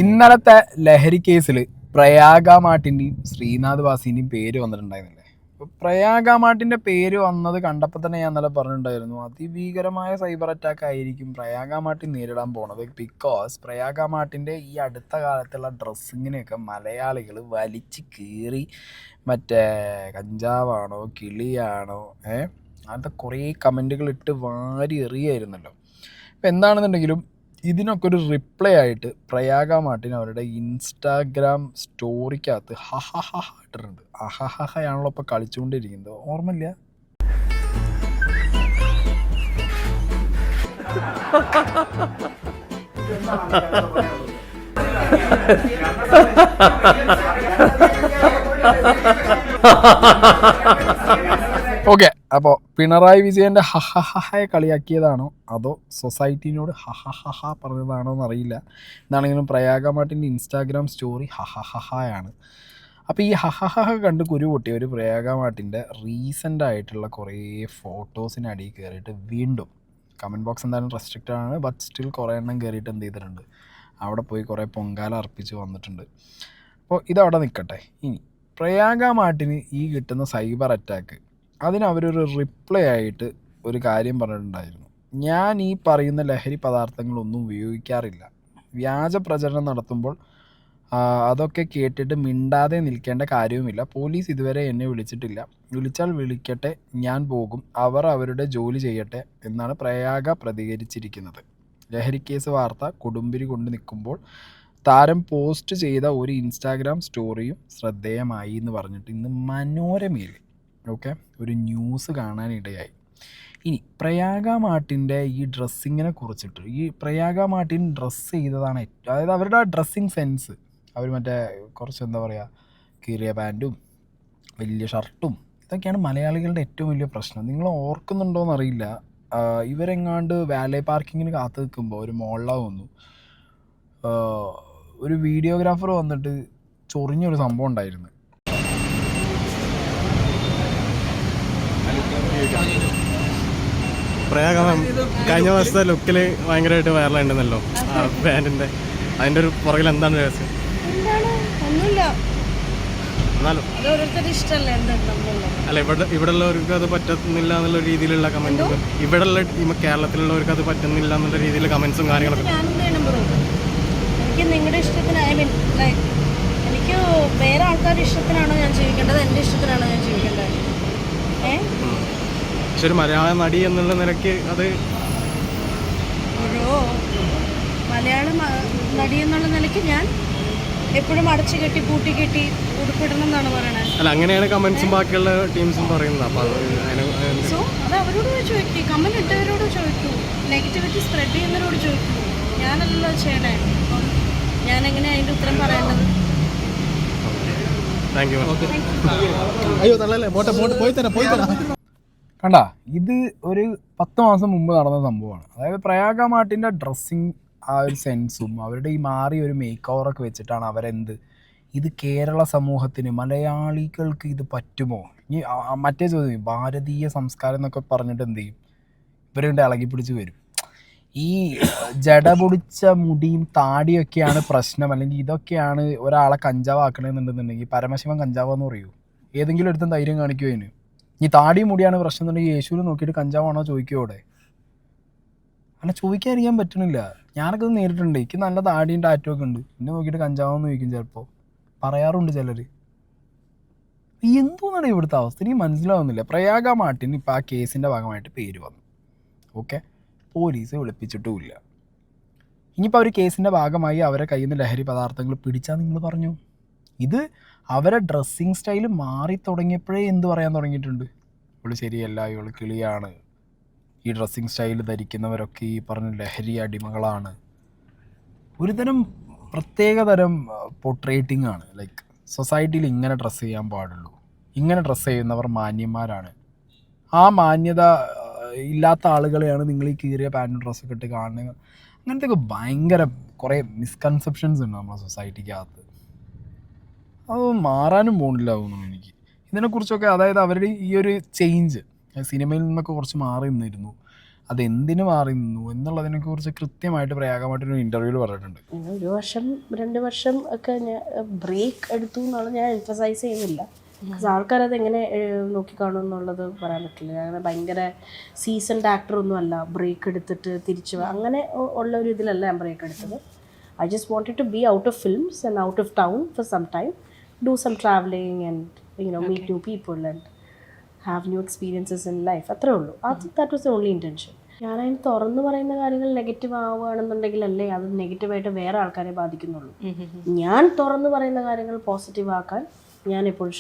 ഇന്നലത്തെ ലഹരി കേസിൽ പ്രയാഗ മാട്ടിൻ്റെയും ശ്രീനാഥ് വാസിൻ്റെയും പേര് വന്നിട്ടുണ്ടായിരുന്നില്ലേ? അപ്പോൾ പ്രയാഗ മാട്ടിൻ്റെ പേര് വന്നത് കണ്ടപ്പോൾ തന്നെ ഞാൻ ഇന്നലെ പറഞ്ഞിട്ടുണ്ടായിരുന്നു, അതിഭീകരമായ സൈബർ അറ്റാക്ക് ആയിരിക്കും പ്രയാഗ മാട്ടിൻ നേരിടാൻ പോണത്. ബിക്കോസ് പ്രയാഗ മാട്ടിൻ്റെ ഈ അടുത്ത കാലത്തുള്ള ഡ്രസ്സിങ്ങിനെയൊക്കെ മലയാളികൾ വലിച്ച് കീറി മറ്റേ കഞ്ചാവാണോ കിളിയാണോ അങ്ങനത്തെ കുറേ കമൻറ്റുകൾ ഇട്ട് വാരി എറിയായിരുന്നല്ലോ. അപ്പോൾ എന്താണെന്നുണ്ടെങ്കിലും ഇതിനൊക്കെ ഒരു റിപ്ലൈ ആയിട്ട് പ്രയാഗ മാർട്ടിൻ അവരുടെ ഇൻസ്റ്റാഗ്രാം സ്റ്റോറിക്കകത്ത് ഹഹഹ ഇട്ടിട്ടുണ്ട്. അഹഹഹയാണല്ലോ ഇപ്പോൾ കളിച്ചുകൊണ്ടിരിക്കുന്നത്, ഓർമ്മയില്ല? ഓക്കെ, അപ്പോൾ പിണറായി വിജയൻ്റെ ഹഹഹയെ കളിയാക്കിയതാണോ അതോ സൊസൈറ്റീനോട് ഹഹഹ പറഞ്ഞതാണോ എന്നറിയില്ല. എന്താണെങ്കിലും പ്രയാഗ മാട്ടിൻ്റെ ഇൻസ്റ്റാഗ്രാം സ്റ്റോറി ഹഹഹയാണ്. അപ്പോൾ ഈ ഹഹഹ കണ്ട് കുരുപൊട്ടിയ ഒരു പ്രയാഗ മാട്ടിൻ്റെ റീസെൻ്റ് ആയിട്ടുള്ള കുറേ ഫോട്ടോസിനടിയിൽ കയറിയിട്ട് വീണ്ടും കമൻറ്റ് ബോക്സ് എന്തായാലും റെസ്ട്രിക്റ്റഡ് ആണ്, ബട്ട് സ്റ്റിൽ കുറേ എണ്ണം കയറിയിട്ട് എന്ത് ചെയ്തിട്ടുണ്ട്, അവിടെ പോയി കുറേ പൊങ്കാല അർപ്പിച്ച് വന്നിട്ടുണ്ട്. അപ്പോൾ ഇതവിടെ നിൽക്കട്ടെ. ഇനി പ്രയാഗ മാട്ടിന് ഈ കിട്ടുന്ന സൈബർ അറ്റാക്ക്, അതിനവരൊരു റിപ്ലൈ ആയിട്ട് ഒരു കാര്യം പറഞ്ഞിട്ടുണ്ടായിരുന്നു. ഞാൻ ഈ പറയുന്ന ലഹരി പദാർത്ഥങ്ങളൊന്നും ഉപയോഗിക്കാറില്ല. വ്യാജ പ്രചരണം നടത്തുമ്പോൾ അതൊക്കെ കേട്ടിട്ട് മിണ്ടാതെ നിൽക്കേണ്ട കാര്യവുമില്ല. പോലീസ് ഇതുവരെ എന്നെ വിളിച്ചിട്ടില്ല. വിളിച്ചാൽ വിളിക്കട്ടെ, ഞാൻ പോകും. അവർ അവരുടെ ജോലി ചെയ്യട്ടെ എന്നാണ് പ്രയാഗ പ്രതികരിച്ചിരിക്കുന്നത്. ലഹരി കേസ് വാർത്ത കൊടുമ്പിരി കൊണ്ട് നിൽക്കുമ്പോൾ താരം പോസ്റ്റ് ചെയ്ത ഒരു ഇൻസ്റ്റാഗ്രാം സ്റ്റോറിയും ശ്രദ്ധേയമായി എന്ന് പറഞ്ഞിട്ട് ഇന്ന് മനോരമയിൽ ഒരു ന്യൂസ് കാണാനിടയായി. ഇനി പ്രയാഗ മാട്ടിൻ്റെ ഈ ഡ്രസ്സിങ്ങിനെ കുറിച്ചിട്ട്, ഈ പ്രയാഗ മാട്ടിൻ ഡ്രസ്സ് ചെയ്തതാണ് അതായത് അവരുടെ ഡ്രസ്സിങ് സെൻസ്, അവർ മറ്റേ കുറച്ച് എന്താ പറയുക, കീറിയ പാൻറ്റും വലിയ ഷർട്ടും, ഇതൊക്കെയാണ് മലയാളികളുടെ ഏറ്റവും വലിയ പ്രശ്നം. നിങ്ങൾ ഓർക്കുന്നുണ്ടോയെന്നറിയില്ല, ഇവരെങ്ങാണ്ട് വാലേ പാർക്കിങ്ങിന് കാത്തു നിൽക്കുമ്പോൾ ഒരു മോളിലാണ് വന്നു, ഒരു വീഡിയോഗ്രാഫർ വന്നിട്ട് ചൊറിഞ്ഞൊരു സംഭവം ഉണ്ടായിരുന്നു. പ്രയാഗ കഴിഞ്ഞ വർഷത്തെ ലുക്കിൽ ഭയങ്കരമായിട്ട് വൈറലായിട്ടുണ്ടല്ലോ ആ പാൻറ്റിൻ്റെ, അതിൻ്റെ ഒരു പുറകിൽ എന്താണ് രഹസ്യം? അല്ല, ഇവിടെ ഉള്ളവർക്ക് അത് പറ്റുന്നില്ല എന്നുള്ള രീതിയിലുള്ള കമൻറ്റുകൾ, ഇവിടെ ഉള്ള കേരളത്തിലുള്ളവർക്ക് അത് പറ്റുന്നില്ല എന്നുള്ള രീതിയിൽ കമൻസും കാര്യങ്ങളൊക്കെ. എനിക്ക് നിങ്ങളുടെ ഇഷ്ടത്തിന്, ഐ മീൻ ലൈക്ക് എനിക്ക് വേറെ ആൾക്കാരുടെ ഇഷ്ടത്തിനാണോ ഞാൻ ജീവിക്കേണ്ടത്, എൻ്റെ ഇഷ്ടത്തിനാണോ ഞാൻ ജീവിക്കേണ്ടത്? പക്ഷെ ഒരു മലയാള നടി എന്നുള്ള നിലയ്ക്ക് അത് ഒരു മലയാള നടി എന്നുള്ള നിലയ്ക്ക് ഞാൻ എപ്പോഴും അടച്ചു കെട്ടി പൂട്ടി കെട്ടി ഉടുപ്പിടണം എന്നാണ് പറയണത്. അല്ല, അങ്ങനെയാണ് കമൻസും ബാക്കിയുള്ള ടീംസും പറയുന്നത്. അപ്പോൾ സോ അത് അവരോട് ചോദിക്കൂ, കമൻറ്റ് ഇട്ടവരോട് ചോദിക്കൂ, നെഗറ്റിവിറ്റി സ്പ്രെഡ് ചെയ്യുന്നവരോട് ചോദിക്കൂ. ഞാനല്ലല്ലോ ചെയ്യണേ, ഞാൻ എങ്ങനെയാണ് അതിൻ്റെ ഉത്തരം പറയേണ്ടത്? കണ്ട, ഇത് ഒരു 10 മാസം മുമ്പ് നടന്ന സംഭവമാണ്. അതായത് പ്രയാഗ മാട്ടിൻ്റെ ഡ്രസ്സിങ് ആ ഒരു സെൻസും അവരുടെ ഈ മാറിയ ഒരു മേക്ക് ഓവറൊക്കെ വെച്ചിട്ടാണ് അവരെന്ത്, ഇത് കേരള സമൂഹത്തിന്, മലയാളികൾക്ക് ഇത് പറ്റുമോ? ഇനി മറ്റേ ചോദ്യം, ഭാരതീയ സംസ്കാരം എന്നൊക്കെ പറഞ്ഞിട്ട് എന്ത് ചെയ്യും, ഇവരുണ്ട് ഇളകി പിടിച്ച് വരും. ഈ ജട പൊടിച്ച മുടിയും താടിയൊക്കെയാണ് പ്രശ്നം, അല്ലെങ്കിൽ ഇതൊക്കെയാണ് ഒരാളെ കഞ്ചാവാക്കണമെന്നുണ്ടെന്നുണ്ടെങ്കിൽ പരമശിവൻ കഞ്ചാവെന്ന് പറയൂ? ഏതെങ്കിലും എടുത്തും ധൈര്യം കാണിക്കുമോ അതിന്? ഈ താടിയും മുടിയാണ് പ്രശ്നം എന്നുണ്ടെങ്കിൽ യേശുവിനെ നോക്കിയിട്ട് കഞ്ചാവാണോ ചോദിക്കുമോടെ? അല്ല, ചോദിക്കാതിരിക്കാൻ പറ്റണില്ല. ഞാനൊക്കെ ഇത് നേരിട്ടുണ്ട്. എനിക്ക് നല്ല താടിയും ടാറ്റും ഒക്കെ ഉണ്ട്, എന്നെ നോക്കിയിട്ട് കഞ്ചാവെന്ന് ചോദിക്കും ചിലപ്പോൾ, പറയാറുണ്ട് ചിലർ. എന്തോന്നാണ് ഇവിടുത്തെ അവസ്ഥ, എനിക്ക് മനസ്സിലാവുന്നില്ല. പ്രയാഗ മാട്ടിന് ഇപ്പോൾ ആ കേസിൻ്റെ ഭാഗമായിട്ട് പേര് വന്നു, പോലീസ് വിളിപ്പിച്ചിട്ടുമില്ല. ഇനിയിപ്പോൾ അവർ കേസിൻ്റെ ഭാഗമായി അവരെ കയ്യിൽ നിന്ന് ലഹരി പദാർത്ഥങ്ങൾ പിടിച്ചാൽ നിങ്ങൾ പറഞ്ഞു, ഇത് അവരെ ഡ്രസ്സിങ് സ്റ്റൈൽ മാറി തുടങ്ങിയപ്പോഴേ എന്ത് പറയാൻ തുടങ്ങിയിട്ടുണ്ട്, ഇവള് ശരിയല്ല, ഇവള് കിളിയാണ്, ഈ ഡ്രസ്സിങ് സ്റ്റൈൽ ധരിക്കുന്നവരൊക്കെ ഈ പറഞ്ഞ ലഹരി അടിമകളാണ്, ഒരുതരം പ്രത്യേകതരം പോർട്രേറ്റിംഗ് ആണ്. ലൈക്ക് സൊസൈറ്റിയിൽ ഇങ്ങനെ ഡ്രസ്സ് ചെയ്യാൻ പാടുള്ളൂ, ഇങ്ങനെ ഡ്രസ്സ് ചെയ്യുന്നവർ മാന്യന്മാരാണ്, ആ മാന്യത ഇല്ലാത്ത ആളുകളെയാണ് നിങ്ങൾ ഈ കീറിയ പാൻറ്റും ഡ്രസ്സൊക്കെ ഇട്ട് കാണുന്നത്. അങ്ങനത്തെയൊക്കെ ഭയങ്കര കുറേ മിസ്കൺസെപ്ഷൻസ് ഉണ്ട് നമ്മുടെ സൊസൈറ്റിക്കകത്ത്. അത് മാറാനും പോകണില്ല തോന്നുന്നു എനിക്ക് ഇതിനെക്കുറിച്ചൊക്കെ. അതായത് അവരുടെ ഈ ഒരു ചേഞ്ച് സിനിമയിൽ നിന്നൊക്കെ കുറച്ച് മാറി നിന്നിരുന്നു. അതെന്തിനു മാറി നിന്നു എന്നുള്ളതിനെക്കുറിച്ച് കൃത്യമായിട്ട് പ്രയാഗമായിട്ടൊരു ഇൻ്റർവ്യൂവിൽ പറഞ്ഞിട്ടുണ്ട്. 1 വർഷം 2 വർഷം ഒക്കെ ഞാൻ ബ്രേക്ക് എടുത്തു എന്നുള്ളത് ഞാൻ എംഫസൈസ് ചെയ്യുന്നില്ല. ആൾക്കാരത് എങ്ങനെ നോക്കിക്കാണും എന്നുള്ളത് പറയാൻ പറ്റില്ല. ഞാൻ ഭയങ്കര സീസൺഡ് ആക്ടറൊന്നും അല്ല ബ്രേക്ക് എടുത്തിട്ട് തിരിച്ചു അങ്ങനെ ഉള്ള ഒരു ഇതിലല്ല ഞാൻ ബ്രേക്ക് എടുത്തത്. I just wanted to be out of films and out of town for some time, do some traveling and meet new people and have new experiences in life. അത്രേ ഉള്ളൂ. That was the only intention. ഞാനതിന് തുറന്നു പറയുന്ന കാര്യങ്ങൾ negative ആവുകയാണെന്നുണ്ടെങ്കിൽ അല്ലേ അത് നെഗറ്റീവായിട്ട് വേറെ ആൾക്കാരെ ബാധിക്കുന്നുള്ളൂ. ഞാൻ തുറന്നു പറയുന്ന കാര്യങ്ങൾ പോസിറ്റീവ് ആക്കാൻ ഞാൻ എപ്പോഴും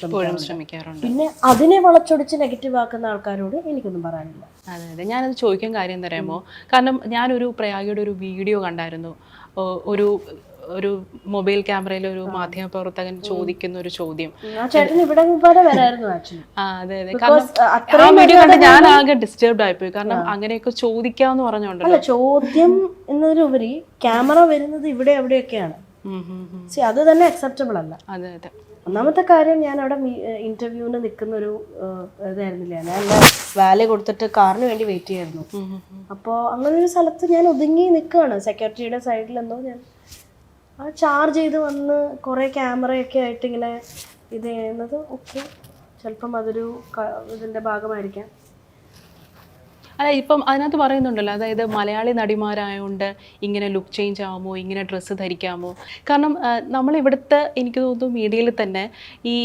ശ്രമിക്കാറുണ്ട്. പിന്നെ അതിനെ വളച്ചൊടിച്ച് നെഗറ്റീവ് ആക്കുന്ന ആൾക്കാരോട് എനിക്കൊന്നും പറയാനില്ല. അതെ, ഞാനത് ചോദിക്കാൻ കാര്യം എന്താ പറയുമ്പോ, കാരണം ഞാനൊരു പ്രയാഗയുടെ ഒരു വീഡിയോ കണ്ടായിരുന്നു. ഒരു മൊബൈൽ ക്യാമറയിൽ ഒരു മാധ്യമപ്രവർത്തകൻ ചോദിക്കുന്ന ഒരു ചോദ്യം. അതെ, കാരണം ആ വീഡിയോ കണ്ട് ഞാൻ ആകെ ഡിസ്റ്റർബ്ഡ് ആയിപ്പോയി. കാരണം അങ്ങനെയൊക്കെ ചോദിക്കാന്ന് പറഞ്ഞോണ്ടല്ലോ. ചോദ്യം എന്നതിലുപരി ക്യാമറ വരുന്നത് ഇവിടെ എവിടെയൊക്കെയാണ്, അത് തന്നെ അക്സെപ്റ്റബിൾ അല്ല. അതെ അതെ. ഒന്നാമത്തെ കാര്യം, ഞാൻ അവിടെ ഇന്റർവ്യൂവിന് നിൽക്കുന്ന ഒരു ഇതായിരുന്നില്ല, ഞാൻ വാലി കൊടുത്തിട്ട് കാറിന് വേണ്ടി വെയിറ്റ് ചെയ്യായിരുന്നു. അപ്പോൾ അങ്ങനെ ഒരു സ്ഥലത്ത് ഞാൻ ഒതുങ്ങി നിൽക്കുകയാണ്. സെക്യൂരിറ്റിയുടെ സൈഡിലെന്തോ ഞാൻ ചാർജ് ചെയ്ത് വന്ന് കുറേ ക്യാമറയൊക്കെ ആയിട്ട് ഇങ്ങനെ ഇത് ചെയ്യുന്നത് ഓക്കെ, ചിലപ്പം അതൊരു ഇതിൻ്റെ ഭാഗമായിരിക്കാം. അല്ല, ഇപ്പം അതിനകത്ത് പറയുന്നുണ്ടല്ലോ, അതായത് മലയാളി നടിമാരായതുകൊണ്ട് ഇങ്ങനെ ലുക്ക് ചേഞ്ച് ആവുമോ, ഇങ്ങനെ ഡ്രസ്സ് ധരിക്കാമോ? കാരണം നമ്മളിവിടുത്തെ എനിക്ക് തോന്നുന്നു മീഡിയയിൽ തന്നെ ഈ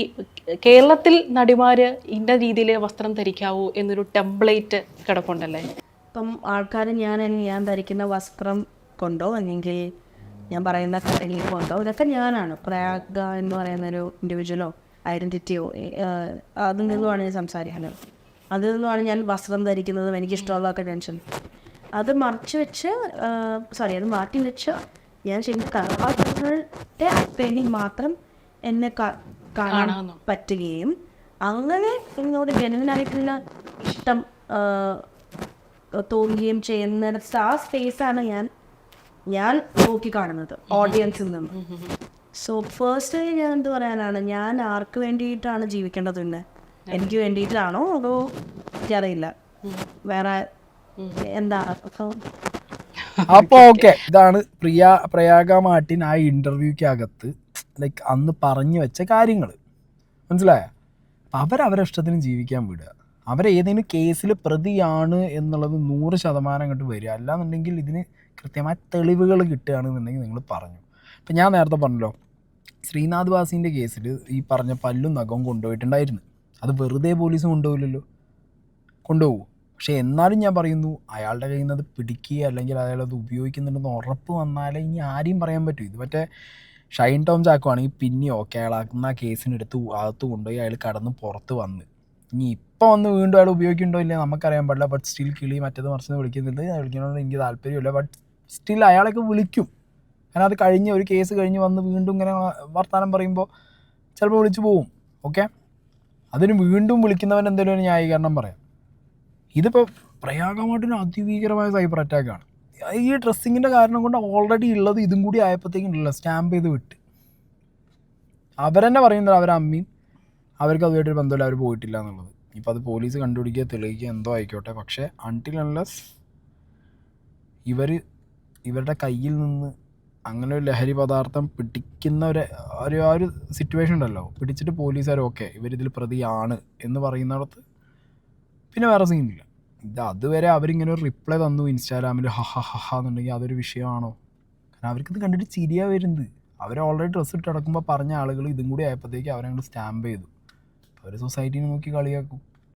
കേരളത്തിൽ നടിമാർ ഇന്ന രീതിയിൽ വസ്ത്രം ധരിക്കാവോ എന്നൊരു ടെംപ്ലേറ്റ് കിടപ്പുണ്ടല്ലേ. ഇപ്പം ആൾക്കാർ ഞാൻ ധരിക്കുന്ന വസ്ത്രം കൊണ്ടോ അല്ലെങ്കിൽ ഞാൻ പറയുന്ന കാര്യങ്ങൾ കൊണ്ടോ ഇതൊക്കെ ഞാനാണ്. പ്രയാഗ എന്ന് പറയുന്നൊരു ഇൻഡിവിജ്വലോ ഐഡൻറ്റിറ്റിയോ അതിൽ നിന്നുമാണ് ഞാൻ സംസാരിക്കുന്നത്. അതിൽ നിന്നുമാണ് ഞാൻ വസ്ത്രം ധരിക്കുന്നതും എനിക്കിഷ്ടമുള്ളതൊക്കെ ടെൻഷൻ. അത് മറച്ചു വെച്ച് അത് മാറ്റി വെച്ച് ഞാൻ ശരിക്കും കഥാപാത്രങ്ങളുടെ അപ്പേനിൽ മാത്രം എന്നെ കാണാൻ പറ്റുകയും അങ്ങനെ എന്നോട് ജനുവനായിട്ടുള്ള ഇഷ്ടം തോന്നുകയും ചെയ്യുന്നിടത്ത് ആ സ്പേസാണ് ഞാൻ നോക്കിക്കാണുന്നത് ഓഡിയൻസിൽ നിന്ന്. സോ ഫസ്റ്റ് ഞാൻ എന്ത് പറയാനാണ്, ഞാൻ ആർക്ക് വേണ്ടിയിട്ടാണ് ജീവിക്കേണ്ടത്? പിന്നെ എനിക്ക് വേണ്ടിയിട്ടാണോ അതോ എനിക്കറിയില്ല വേറെ എന്താ. അപ്പോൾ ഓക്കെ, ഇതാണ് പ്രയാഗ മാർട്ടിൻ ആ ഇൻ്റർവ്യൂക്കകത്ത് ലൈക്ക് അന്ന് പറഞ്ഞു വെച്ച കാര്യങ്ങൾ. മനസ്സിലായോ? അവരവരുടെ ഇഷ്ടത്തിന് ജീവിക്കാൻ വിടുക. അവരേതെങ്കിലും കേസിൽ പ്രതിയാണ് എന്നുള്ളത് 100% അങ്ങോട്ട് വരിക. അല്ലാന്നുണ്ടെങ്കിൽ ഇതിന് കൃത്യമായ തെളിവുകൾ കിട്ടുകയാണെന്നുണ്ടെങ്കിൽ നിങ്ങൾ പറഞ്ഞു. ഇപ്പം ഞാൻ നേരത്തെ പറഞ്ഞല്ലോ, ശ്രീനാഥ് വാസിൻ്റെ കേസിൽ ഈ പറഞ്ഞ പല്ലും നഖവും കൊണ്ടുപോയിട്ടുണ്ടായിരുന്നു. അത് വെറുതെ പോലീസ് കൊണ്ടുപോകില്ലല്ലോ, കൊണ്ടുപോകും. പക്ഷേ എന്നാലും ഞാൻ പറയുന്നു, അയാളുടെ കയ്യിൽ നിന്ന് അത് പിടിക്കുക അല്ലെങ്കിൽ അയാളത് ഉപയോഗിക്കുന്നുണ്ടെന്ന് ഉറപ്പ് വന്നാലേ ഇനി ആരെയും പറയാൻ പറ്റൂ. ഇത് മറ്റേ ഷൈൻ ടോം ചാക്കോ ആണെങ്കിൽ പിന്നെയോ ഓക്കെ, അയാളാക്കുന്ന ആ കേസിനെടുത്ത് അകത്ത് കൊണ്ടുപോയി അയാൾ കടന്ന് പുറത്ത് വന്ന് ഇനി ഇപ്പോൾ വന്ന് വീണ്ടും അയാൾ ഉപയോഗിക്കുന്നുണ്ടോ ഇല്ലേ നമുക്കറിയാൻ പാടില്ല. ബട്ട് സ്റ്റിൽ കിളി മറ്റേത് മറിച്ചത് വിളിക്കുന്നുണ്ട്, വിളിക്കണമെന്ന് എനിക്ക് താല്പര്യമില്ല. ബട്ട് സ്റ്റിൽ അയാളൊക്കെ വിളിക്കും. കാരണം അത് കഴിഞ്ഞ് ഒരു കേസ് കഴിഞ്ഞ് വന്ന് വീണ്ടും ഇങ്ങനെ വർത്തമാനം പറയുമ്പോൾ ചിലപ്പോൾ വിളിച്ചു പോവും. ഓക്കെ, അതിന് വീണ്ടും വിളിക്കുന്നവൻ എന്തെങ്കിലും ഒരു ന്യായീകരണം പറയാം. ഇതിപ്പോൾ പ്രയാഗമായിട്ടൊരു അതിഭീകരമായ സൈബർ അറ്റാക്കാണ്. ഈ ഡ്രസ്സിങ്ങിൻ്റെ കാരണം കൊണ്ട് ഓൾറെഡി ഉള്ളത് ഇതും കൂടി ആയപ്പോഴത്തേക്കുണ്ടല്ലോ സ്റ്റാമ്പ് ചെയ്ത് വിട്ട്. അവരെന്നെ പറയുന്നത് അവരെ അമ്മയും അവർക്ക് അതുമായിട്ടൊരു ബന്ധമില്ല, അവർ പോയിട്ടില്ല എന്നുള്ളത്. ഇപ്പോൾ അത് പോലീസ് കണ്ടുപിടിക്കുക തെളിയിക്കുക എന്തോ ആയിക്കോട്ടെ. പക്ഷേ അൺടിൽ അൺലെസ് ഇവരുടെ കയ്യിൽ നിന്ന് അങ്ങനെ ഒരു ലഹരി പദാർത്ഥം പിടിക്കുന്ന ഒരു സിറ്റുവേഷൻ ഉണ്ടല്ലോ, പിടിച്ചിട്ട് പോലീസുകാർ ഓക്കെ ഇവരിതിൽ പ്രതിയാണ് എന്ന് പറയുന്നിടത്ത് പിന്നെ വേറെ സീനില്ല. അതുവരെ അവരിങ്ങനെ ഒരു റിപ്ലൈ തന്നു ഇൻസ്റ്റാഗ്രാമിൽ ഹഹ എന്നുണ്ടെങ്കിൽ അതൊരു വിഷയമാണോ? കാരണം അവർക്കിത് കണ്ടിട്ട് ചിരിയാ വരുന്നത്. അവർ ഓൾറെഡി ഡ്രസ്സ് ഇട്ട് നടക്കുമ്പോൾ പറഞ്ഞ ആളുകൾ ഇതും കൂടി ആയപ്പോഴത്തേക്ക് അവരങ്ങോട്ട് സ്റ്റാമ്പ് ചെയ്തു. അവർ സൊസൈറ്റീനെ നോക്കി കളിയാക്കും.